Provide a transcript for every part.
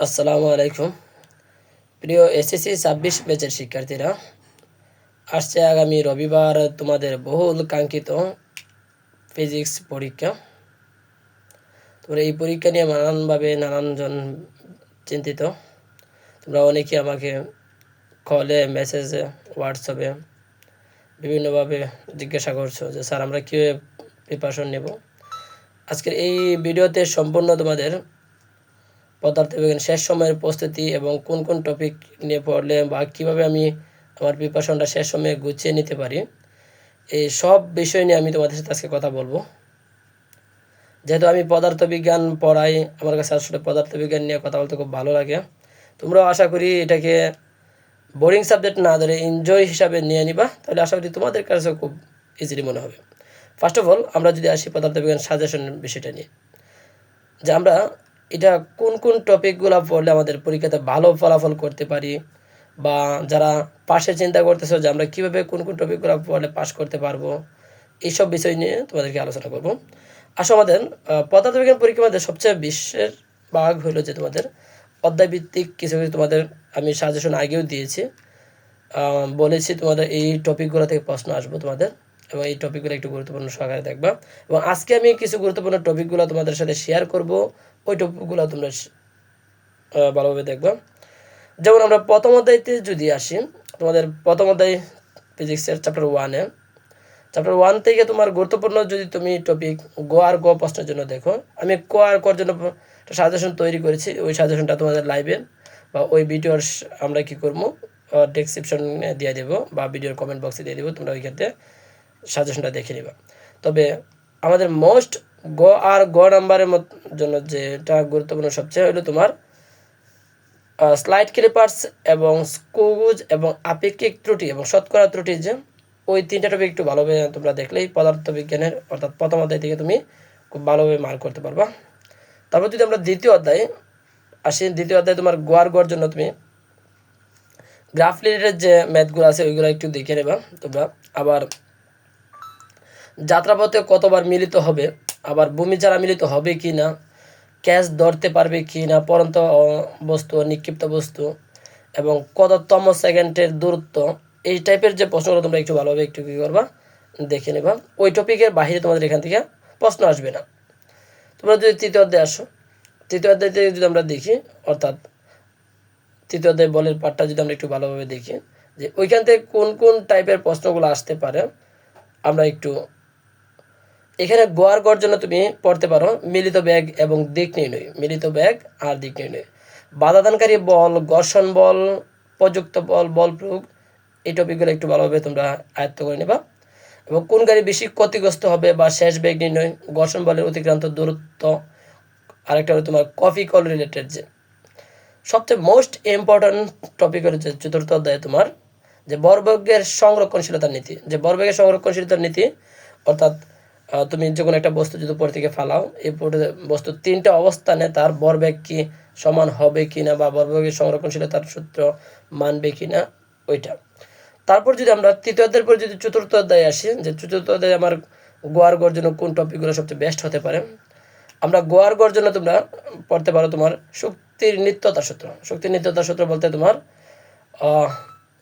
আসসালামু আলাইকুম। প্রিয় এসএসসি ২৬ ব্যাচের শিক্ষার্থীরা, আসছে আগামী রবিবার তোমাদের বহুল কাঙ্ক্ষিত ফিজিক্স পরীক্ষা। তোমরা এই পরীক্ষা নিয়ে নানানজন চিন্তিত। তোমরা অনেকেই আমাকে কলে, মেসেজে, হোয়াটসঅ্যাপে বিভিন্নভাবে জিজ্ঞাসা করছো যে স্যার আমরা কীভাবে প্রিপারেশন নেব। আজকের এই ভিডিওতে সম্পূর্ণ তোমাদের পদার্থবিজ্ঞান শেষ সময়ের প্রস্তুতি এবং কোন কোন টপিক নিয়ে পড়লে বা কীভাবে আমি আমার প্রিপারেশনটা শেষ সময়ে গুছিয়ে নিতে পারি, এই সব বিষয় নিয়ে আমি তোমাদের সাথে আজকে কথা বলবো। যেহেতু আমি পদার্থবিজ্ঞান পড়াই, আমার কাছে আসলে পদার্থবিজ্ঞান নিয়ে কথা বলতে খুব ভালো লাগে। তোমরাও আশা করি এটাকে বোরিং সাবজেক্ট না ধরে এনজয় হিসাবে নিয়ে নিবা, তাহলে আশা করি তোমাদের কাছেও খুব ইজিলি মনে হবে। ফার্স্ট অফ অল আমরা যদি আসি পদার্থবিজ্ঞান সাজেশনের বিষয়টা নিয়ে, যে আমরা এটা কোন কোন টপিকগুলো পড়লে আমাদের পরীক্ষাতে ভালো ফলাফল করতে পারি, বা যারা পাশে চিন্তা করতেছো যে আমরা কীভাবে কোন কোন টপিকগুলো পড়লে পাস করতে পারবো, এইসব বিষয় নিয়ে তোমাদেরকে আলোচনা করব। আসলে আমাদের পদার্থবিজ্ঞান পরীক্ষার মধ্যে সবচেয়ে বিশেষ ভাগ হলো যে তোমাদের অধ্যায়ভিত্তিক কিছু কিছু তোমাদের আমি সাজেশন আগেও দিয়েছি, বলেছি তোমাদের এই টপিকগুলো থেকে প্রশ্ন আসবো তোমাদের, এবং এই টপিকগুলো একটু গুরুত্বপূর্ণ সহকারে দেখবা। এবং আজকে আমি কিছু গুরুত্বপূর্ণ টপিকগুলো তোমাদের সাথে শেয়ার করব, ওই টপিকগুলো তোমরা ভালোভাবে দেখবা। যেমন আমরা প্রথম অধ্যায়তে যদি আসি, তোমাদের প্রথম অধ্যায় ফিজিক্সের চ্যাপ্টার 1 থেকে তোমার গুরুত্বপূর্ণ যদি তুমি টপিক গ আর গ প্রশ্নের জন্য দেখো, আমি ক আর গর জন্য একটা সাজেশন তৈরি করেছি। ওই সাজেশনটা তোমাদের লাইভে বা ওই ভিডিওর আমরা কি করবো ডেসক্রিপশনে দিয়ে দেবো বা ভিডিওর কমেন্ট বক্সে দিয়ে দেবো, তোমরা ওইখানে সাজেশনটা দেখে নিবা। তবে আমাদের মোস্ট গ আর গ নাম্বারের জন্য যেটা গুরুত্বপূর্ণ সবচেয়ে হলো তোমার স্লাইড ক্লিপার্স এবং স্কুজ এবং আপেক্ষিক ত্রুটি এবং শতকরা ত্রুটি, যে ওই তিনটা টপিক একটু ভালোভাবে তোমরা দেখলেই পদার্থবিজ্ঞানের অর্থাৎ প্রথম অধ্যায় থেকে তুমি খুব ভালোভাবে মার্ক করতে পারবা। তারপর যদি আমরা দ্বিতীয় অধ্যায়ে আসি, দ্বিতীয় অধ্যায়ে তোমার গোয়ার গোয়ার জন্য তুমি গ্রাফ রিলেটেড যে ম্যাথগুলো আছে ওইগুলো একটু দেখে নেবা তোমরা। আবার যাত্রাপথে কতবার মিলিত হবে, আবার ভূমি ছাড়া মিলিত হবে কি না, ক্যাচ ধরতে পারবে কি না পরন্ত বস্তু, নিক্ষিপ্ত বস্তু, এবং কততম সেকেন্ডের দূরত্ব, এই টাইপের যে প্রশ্নগুলো তোমরা একটু ভালোভাবে একটু কী করবা দেখে নেবা। ওই টপিকের বাইরে তোমাদের এখান থেকে প্রশ্ন আসবে না। তোমরা যদি তৃতীয় অধ্যায়ে আসো, তৃতীয় অধ্যায় থেকে যদি আমরা দেখি, অর্থাৎ তৃতীয় অধ্যায় বলের পাঠটা যদি আমরা একটু ভালোভাবে দেখি, যে ওইখান থেকে কোন কোন টাইপের প্রশ্নগুলো আসতে পারে, আমরা একটু এখানে গোয়ার গড় জন্য তুমি পড়তে পারো মিলিত বেগ এবং দিক নির্ণয়, মিলিত বেগ আর দিক নির্ণয়, বাধাদানকারী বল, ঘর্ষণ বল, প্রযুক্ত বল, বল প্রয়োগ, এই টপিকগুলো একটু ভালোভাবে তোমরা আয়ত্ত করে নেবা। এবং কোন গাড়ি বেশি ক্ষতিগ্রস্ত হবে বা শেষ বেগ নির্ণয়, ঘর্ষণ বলের অতিক্রান্ত দূরত্ব, আরেকটা হলো তোমার কফি কল রিলেটেড, যে সবচেয়ে মোস্ট ইম্পর্ট্যান্ট টপিক হচ্ছে চতুর্থ অধ্যায়ে তোমার যে ভরবেগের সংরক্ষণশীলতার নীতি, যে ভরবেগের সংরক্ষণশীলতার নীতি, অর্থাৎ তুমি যে কোনো একটা বস্তু যদি উপর থেকে ফালাও, এই বস্তু তিনটা অবস্থানে তার ভরবেগ কি সমান হবে কি না, বা ভরবেগের সংরক্ষণশীলতার সূত্র মানবে কি না, ওইটা। তারপর যদি আমরা তৃতীয় অধ্যায়ের পর যদি চতুর্থ অধ্যায়ে আসি, যে চতুর্থ অধ্যায়ে আমার গোয়ার গড় জন্য কোন টপিকগুলো সবচেয়ে বেস্ট হতে পারে, আমরা গোয়ার গড় জন্য তোমরা পড়তে পারো তোমার শক্তির নিত্যতার সূত্র। শক্তির নিত্যতার সূত্র বলতে তোমার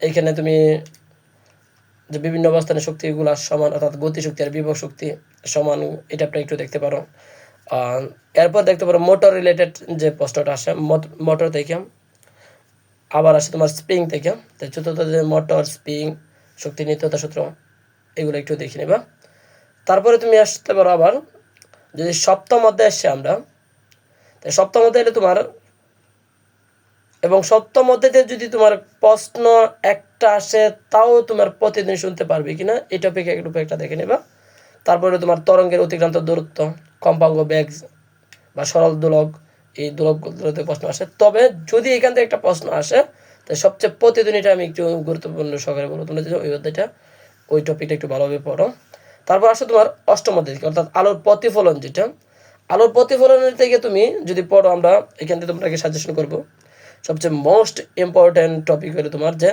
এইখানে তুমি যে বিভিন্ন অবস্থানে শক্তিগুলো সমান, অর্থাৎ গতিশক্তি আর বিভব শক্তি সমান, এটা একটু দেখতে পারো। এরপর দেখতে পারো মোটর রিলেটেড যে প্রশ্নটা আসে, মোটর থেকে আবার আসে তোমার স্প্রিং থেকে। তো চতুর্থ যে মোটর, স্প্রিং, শক্তির নিত্যতা সূত্র, এগুলো একটু দেখে নেবা। তারপরে তুমি আসতে পারো আবার যদি সপ্তম অধ্যায়ে আসছে আমরা, তাই সপ্তম অধ্যায়ে তোমার, এবং সপ্তম অধ্যায়তে যদি তোমার প্রশ্ন একটা আসে তাও তোমার প্রতিদিন শুনতে পারবে কিনা, এই টপিকে একটা দেখে নেবা। তারপরে তোমার তরঙ্গের অতিক্রান্ত দূরত্ব, কম্পাঙ্ক বেগ বা সরল দোলক, এই দোলকগুলোতে প্রশ্ন আসে। তবে যদি এখান থেকে একটা প্রশ্ন আসে, তাই সবচেয়ে প্রতিদিন এটা আমি একটু গুরুত্বপূর্ণ সহকারে বলবো, তোমরা যদি ওই অধ্যায়টা ওই টপিকটা একটু ভালোভাবে পড়ো। তারপর আসে তোমার অষ্টম অধ্যায়, অর্থাৎ আলোর প্রতিফলন, যেটা আলোর প্রতিফলনের থেকে তুমি যদি পড়ো, আমরা এখান থেকে তোমাকে সাজেশন করবো সবচেয়ে মোস্ট ইম্পর্ট্যান্ট টপিক হলো তোমার যে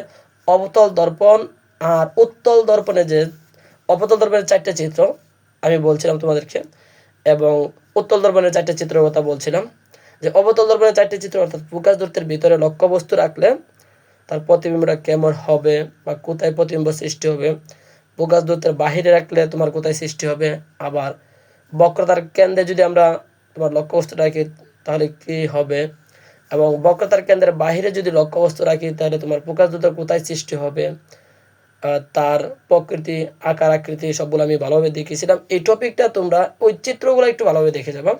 অবতল দর্পণ আর উত্তল দর্পণে, যে অবতল দর্পণের 4টা চিত্র আমি বলছিলাম তোমাদেরকে, এবং উত্তল দর্পণের 4টা চিত্রের কথা বলছিলাম, যে অবতল দর্পণে 4টি চিত্র অর্থাৎ ফোকাস দূরত্বের ভিতরে লক্ষ্যবস্তু রাখলে তার প্রতিবিম্বটা কেমন হবে বা কোথায় প্রতিবিম্ব সৃষ্টি হবে, ফোকাস দূরত্বের বাহিরে রাখলে তোমার কোথায় সৃষ্টি হবে, আবার বক্রতার কেন্দ্রে যদি আমরা তোমার লক্ষ্যবস্তু রাখি তাহলে কি হবে, এবং বক্রতার কেন্দ্রের বাহিরে যদি লক্ষ্যবস্তু রাখি তাহলে তোমার ফোকাস দূরত্ব কোথায় সৃষ্টি হবে, তার প্রকৃতি, আকার আকৃতি সবগুলো আমি ভালোভাবে দেখিয়েছিলাম। এই টপিকটা তোমরা ওই চিত্রগুলো একটু ভালোভাবে দেখে যাবা,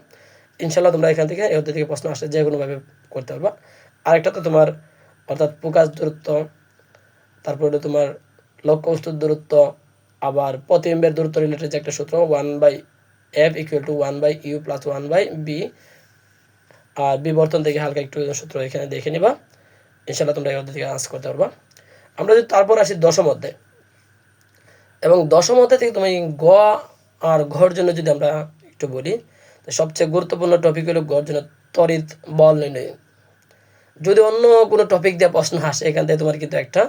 ইনশাল্লাহ তোমরা এখান থেকে এর থেকে প্রশ্ন আসলে যে কোনোভাবে করতে পারবা। আরেকটা তো তোমার অর্থাৎ ফোকাস দূরত্ব, তারপরে তোমার লক্ষ্যবস্তুর দূরত্ব, আবার প্রতিবিম্বের দূরত্ব রিলেটেড যে একটা সূত্র 1/f = 1/u + 1/b, আর বিবর্তন থেকে হালকা একটু সূত্র এখানে দেখে নিবা, ইনশাল্লাহ তোমরা এর থেকে আনসার করতে পারবা। আমরা যদি তারপর আসি দশম অধ্যায়, এবং দশম অধ্যায় থেকে তুমি গ আর ঘর জন্য যদি আমরা একটু বলি, সবচেয়ে গুরুত্বপূর্ণ টপিক হলো ঘর জন্য তড়িৎ বল নির্ণয়। যদি অন্য কোনো টপিক দিয়ে প্রশ্ন আসে এখান থেকে তোমার কিন্তু একটা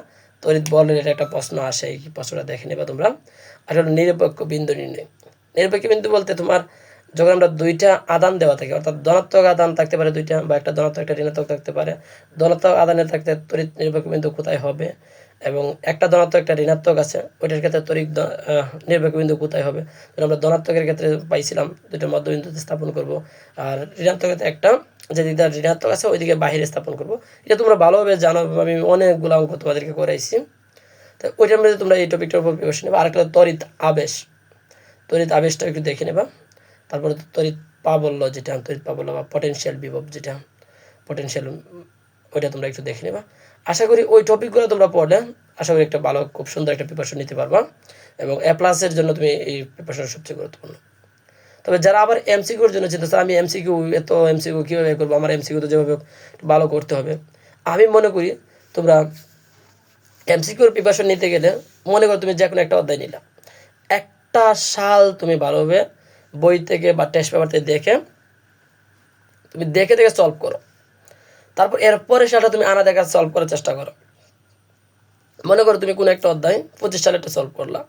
তড়িৎ বল রিলেটেড একটা প্রশ্ন আসে, এই প্রশ্নটা দেখে নেবা তোমরা। আর হলো নিরপেক্ষ বিন্দু নির্ণয়। নিরপেক্ষ বিন্দু বলতে তোমার যখন আমরা দুইটা আদান দেওয়া থাকে, অর্থাৎ ধনাত্মক আদান থাকতে পারে দুইটা, বা একটা ধনাত্মক একটা ঋণাত্মক থাকতে পারে, ধনাত্মক আদানের থাকতে তড়িৎ নিরপেক্ষ বিন্দু কোথায় হবে, এবং একটা ধনাত্মক একটা ঋণাত্মক আছে ওইটার ক্ষেত্রে তড়িৎ নিরপেক্ষ বিন্দু কোথায় হবে। আমরা ধনাত্মকের ক্ষেত্রে পাইছিলাম দুইটার মধ্যবিন্দুতে স্থাপন করব, আর ঋণাত্মকের একটা যেদিকে ঋণাত্মক আছে ওইদিকে বাহিরে স্থাপন করব। এটা তোমরা ভালোভাবে জানো, আমি অনেকগুলো অঙ্ক তোমাদেরকে করাইছি। তো ওইটার মধ্যে তোমরা এই টপিকটার উপর প্রিপারেশন নেবা। আরেকটা তড়িৎ আবেশ, তড়িৎ আবেশটা একটু দেখে নেবা। তারপরে তড়িৎ প্রাবল্য, যেটা তড়িৎ প্রাবল্য বা পটেনশিয়াল বিভব, যেটা পটেনশিয়াল, ওইটা তোমরা একটু দেখে নেবা। আশা করি ওই টপিকগুলো তোমরা পড়লে আশা করি একটা ভালো খুব সুন্দর একটা প্রিপারেশন নিতে পারবা, এবং A+-এর জন্য তুমি এই প্রিপারেশন সবচেয়ে গুরুত্বপূর্ণ। তবে যারা আবার এমসিকিউর জন্য চিন্তা, আমি এমসিকিউ কীভাবে করবো, আমার এমসিকিউ তো যেভাবে ভালো করতে হবে, আমি মনে করি তোমরা এমসিকিউর প্রিপারেশন নিতে গেলে মনে করো তুমি যে কোনো একটা অধ্যায় নিলা, একটা সাল তুমি ভালোভাবে বই থেকে বা টেস্ট পেপার থেকে তুমি দেখে সলভ করো। তারপর এরপরে সেটা তুমি আনা দেখা সলভ করার চেষ্টা করো। মনে করো তুমি কোনো একটা অধ্যায় 25 সালেরটা সলভ করলা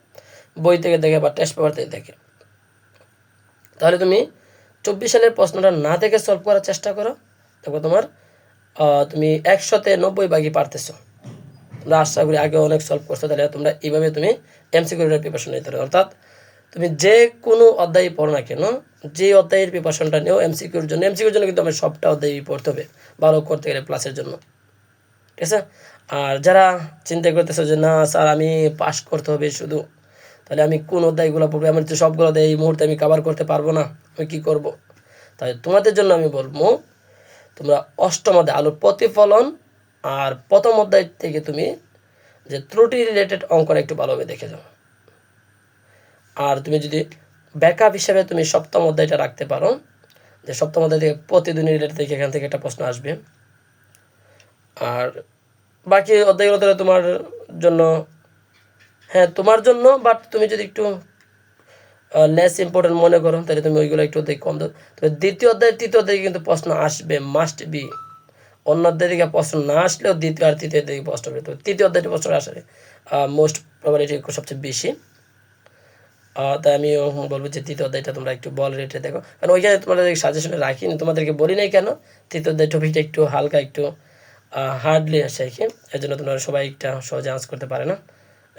বই থেকে দেখে বা টেস্ট পেপার থেকে দেখে, তাহলে তুমি 24 সালের প্রশ্নটা না দেখে সলভ করার চেষ্টা করো। তারপর তোমার তুমি 100-তে 90 ভাগই পারতেছো। তোমরা আশা করি আগে অনেক সলভ করছো, তাহলে তোমরা এইভাবে তুমি এমসিকিউর প্রিপারেশন নিতে পারো। অর্থাৎ তুমি যে কোনো অধ্যায় পড়ো না কেন, যে অধ্যায়ের প্রিপারেশনটা নিও এমসিকিউর জন্য কিন্তু আমি সবটা অধ্যায় পড়তে হবে ভালো করতে গেলে ক্লাসের জন্য, ঠিক আছে। আর যারা চিন্তা করতেছো যে না স্যার আমি পাস করতে হবে শুধু, তাহলে আমি কোন অধ্যায়গুলো পড়বো, আমি তো সবগুলো অধ্যায় এই মুহূর্তে আমি কভার করতে পারবো না, আমি কী করব। তাই তোমাদের জন্য আমি বলবো তোমরা অষ্টম অধ্যায় আলোর প্রতিফলন আর প্রথম অধ্যায় থেকে তুমি যে ত্রুটি রিলেটেড অঙ্কটা একটু ভালোভাবে দেখে যাও। আর তুমি যদি ব্যাকআপ হিসাবে তুমি সপ্তম অধ্যায়টা রাখতে পারো, যে সপ্তম অধ্যায় থেকে প্রতিদিনই রিলেটেড থেকে এখান থেকে একটা প্রশ্ন আসবে। আর বাকি অধ্যায়গুলো তাহলে তোমার জন্য, হ্যাঁ তোমার জন্য, বাট তুমি যদি একটু লেস ইম্পর্টেন্ট মনে করো তাহলে তুমি ওইগুলো একটু কম দাও। তবে দ্বিতীয় অধ্যায় তৃতীয় অধ্যায়ে কিন্তু প্রশ্ন আসবে, মাস্ট বি। অন্য অধ্যায় থেকে প্রশ্ন না আসলেও দ্বিতীয় আর তৃতীয় থেকে প্রশ্ন হবে, তো তৃতীয় অধ্যায়টি প্রশ্ন আসলে মোস্ট প্রবাবিলিটি সবচেয়ে বেশি। তাই আমি বলবো যে তৃতীয় অধ্যায়টা তোমরা একটু বল রেটে দেখো, কারণ ওইখানে তোমাদের সাজেশনে রাখিনি, তোমাদেরকে বলি নাই কেন, তৃতীয় অধ্যায় টপিকটা একটু হালকা একটু হার্ডলি আসে কি, এর জন্য তোমরা সবাই একটা সহজে আন্সার করতে পারে না,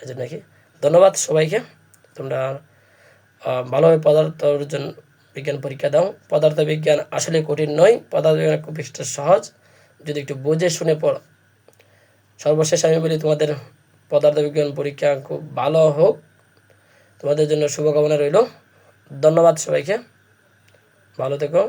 এই জন্য কি। ধন্যবাদ সবাইকে। তোমরা ভালোভাবে পদার্থ বিজ্ঞান পরীক্ষা দাও। পদার্থ বিজ্ঞান আসলে কঠিন নয়, পদার্থ বিজ্ঞান খুব একটা সহজ, যদি একটু বুঝে শুনে পড়ো। সর্বশেষ আমি বলি তোমাদের পদার্থ বিজ্ঞান পরীক্ষা খুব ভালো হোক, তোমাদের জন্য শুভকামনা রইল। ধন্যবাদ সবাইকে, ভালো থেকো।